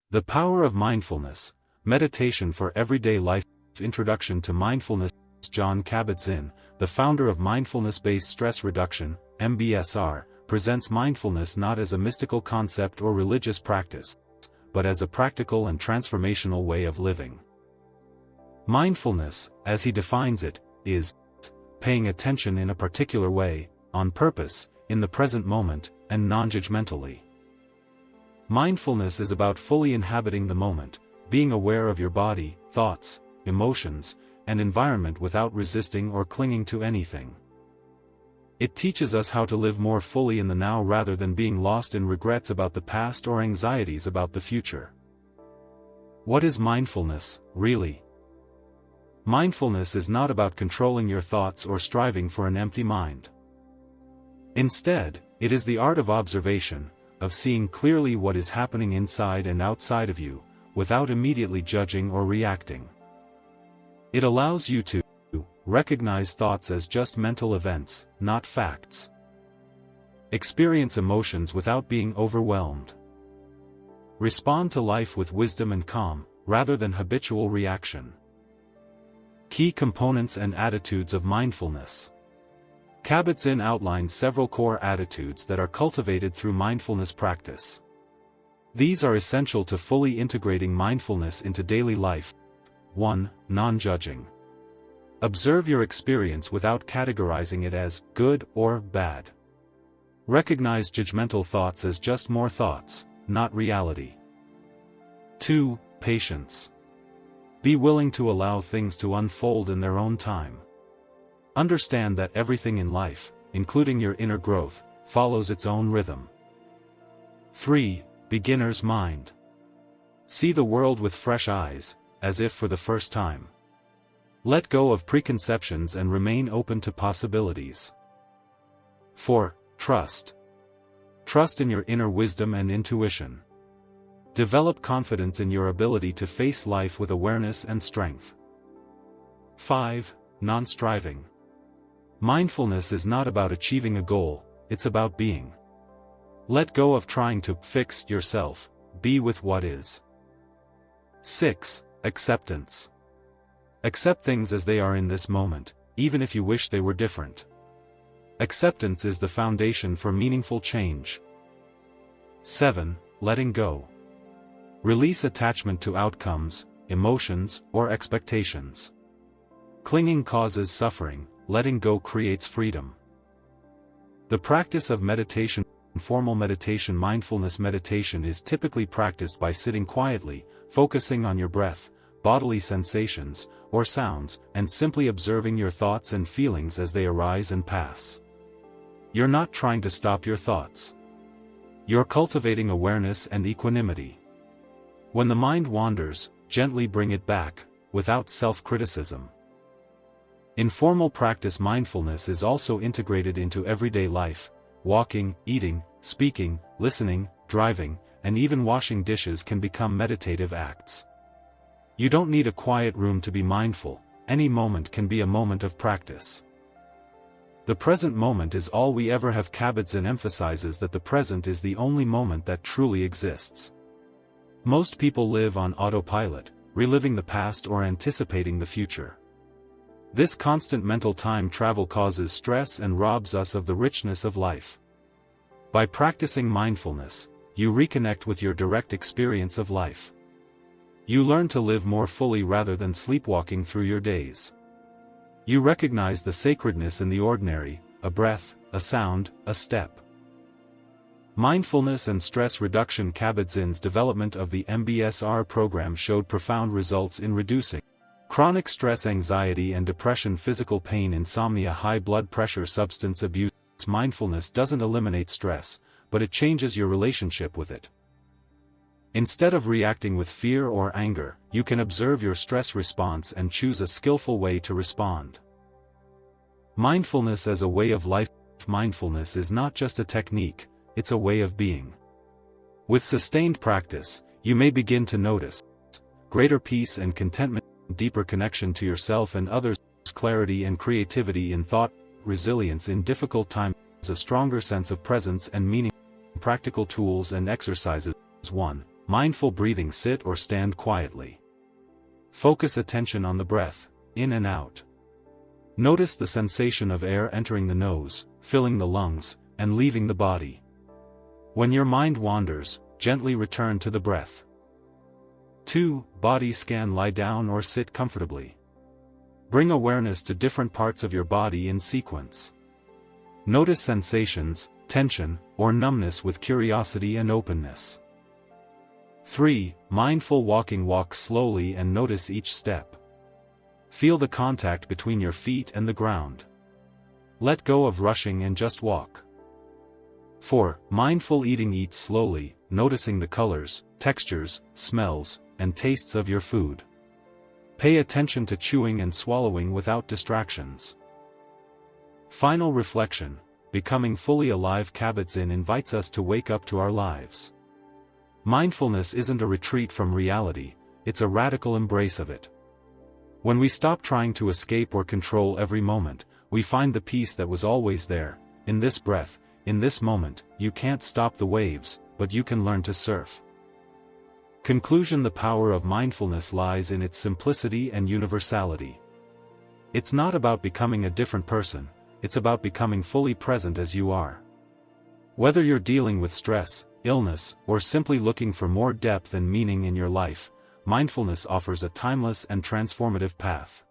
The Power of Mindfulness, Meditation for Everyday Life. Introduction to Mindfulness. Jon Kabat-Zinn, the founder of Mindfulness-Based Stress Reduction, MBSR, presents mindfulness not as a mystical concept or religious practice, but as a practical and transformational way of living. Mindfulness, as he defines it, is paying attention in a particular way, on purpose, in the present moment, and non-judgmentally. Mindfulness is about fully inhabiting the moment, being aware of your body, thoughts, emotions, and environment without resisting or clinging to anything. It teaches us how to live more fully in the now rather than being lost in regrets about the past or anxieties about the future. What is mindfulness, really? Mindfulness is not about controlling your thoughts or striving for an empty mind. Instead, it is the art of observation, of seeing clearly what is happening inside and outside of you, without immediately judging or reacting. It allows you to recognize thoughts as just mental events, not facts. Experience emotions without being overwhelmed. Respond to life with wisdom and calm, rather than habitual reaction. Key components and attitudes of mindfulness. Kabat-Zinn outlines several core attitudes that are cultivated through mindfulness practice. These are essential to fully integrating mindfulness into daily life. 1. Non-judging. Observe your experience without categorizing it as good or bad. Recognize judgmental thoughts as just more thoughts, not reality. 2. Patience. Be willing to allow things to unfold in their own time. Understand that everything in life, including your inner growth, follows its own rhythm. 3. Beginner's mind. See the world with fresh eyes, as if for the first time. Let go of preconceptions and remain open to possibilities. 4. Trust. Trust in your inner wisdom and intuition. Develop confidence in your ability to face life with awareness and strength. 5. Non-striving. Mindfulness is not about achieving a goal, it's about being. Let go of trying to fix yourself, be with what is. 6. Acceptance. Accept things as they are in this moment, even if you wish they were different. Acceptance is the foundation for meaningful change. 7. Letting go. Release attachment to outcomes, emotions, or expectations. Clinging causes suffering, letting go creates freedom. The practice of meditation. Formal meditation. Mindfulness meditation is typically practiced by sitting quietly, focusing on your breath, bodily sensations, or sounds, and simply observing your thoughts and feelings as they arise and pass. You're not trying to stop your thoughts. You're cultivating awareness and equanimity. When the mind wanders, gently bring it back, without self-criticism. In formal practice, mindfulness is also integrated into everyday life. Walking, eating, speaking, listening, driving, and even washing dishes can become meditative acts. You don't need a quiet room to be mindful, any moment can be a moment of practice. The present moment is all we ever have. Kabat-Zinn emphasizes that the present is the only moment that truly exists. Most people live on autopilot, reliving the past or anticipating the future. This constant mental time travel causes stress and robs us of the richness of life. By practicing mindfulness, you reconnect with your direct experience of life. You learn to live more fully rather than sleepwalking through your days. You recognize the sacredness in the ordinary, a breath, a sound, a step. Mindfulness and stress reduction. Kabat-Zinn's development of the MBSR program showed profound results in reducing chronic stress, anxiety and depression, physical pain, insomnia, high blood pressure, substance abuse. Mindfulness doesn't eliminate stress, but it changes your relationship with it. Instead of reacting with fear or anger, you can observe your stress response and choose a skillful way to respond. Mindfulness as a way of life. Mindfulness is not just a technique, it's a way of being. With sustained practice, you may begin to notice greater peace and contentment, deeper connection to yourself and others, clarity and creativity in thought, resilience in difficult times, a stronger sense of presence and meaning. Practical tools and exercises. 1. mindful breathing, sit or stand quietly. Focus attention on the breath, in and out. Notice the sensation of air entering the nose, filling the lungs, and leaving the body. When your mind wanders, gently return to the breath. 2. Body scan. Lie down or sit comfortably. Bring awareness to different parts of your body in sequence. Notice sensations, tension, or numbness with curiosity and openness. 3. Mindful walking. Walk slowly and notice each step. Feel the contact between your feet and the ground. Let go of rushing and just walk. 4. Mindful eating. Eat slowly, noticing the colors, textures, smells, and tastes of your food. Pay attention to chewing and swallowing without distractions. Final reflection: becoming fully alive. Kabat-Zinn invites us to wake up to our lives. Mindfulness isn't a retreat from reality, it's a radical embrace of it. When we stop trying to escape or control every moment, we find the peace that was always there, in this breath, in this moment. You can't stop the waves, but you can learn to surf. Conclusion: the power of mindfulness lies in its simplicity and universality. It's not about becoming a different person, it's about becoming fully present as you are. Whether you're dealing with stress, illness, or simply looking for more depth and meaning in your life, mindfulness offers a timeless and transformative path.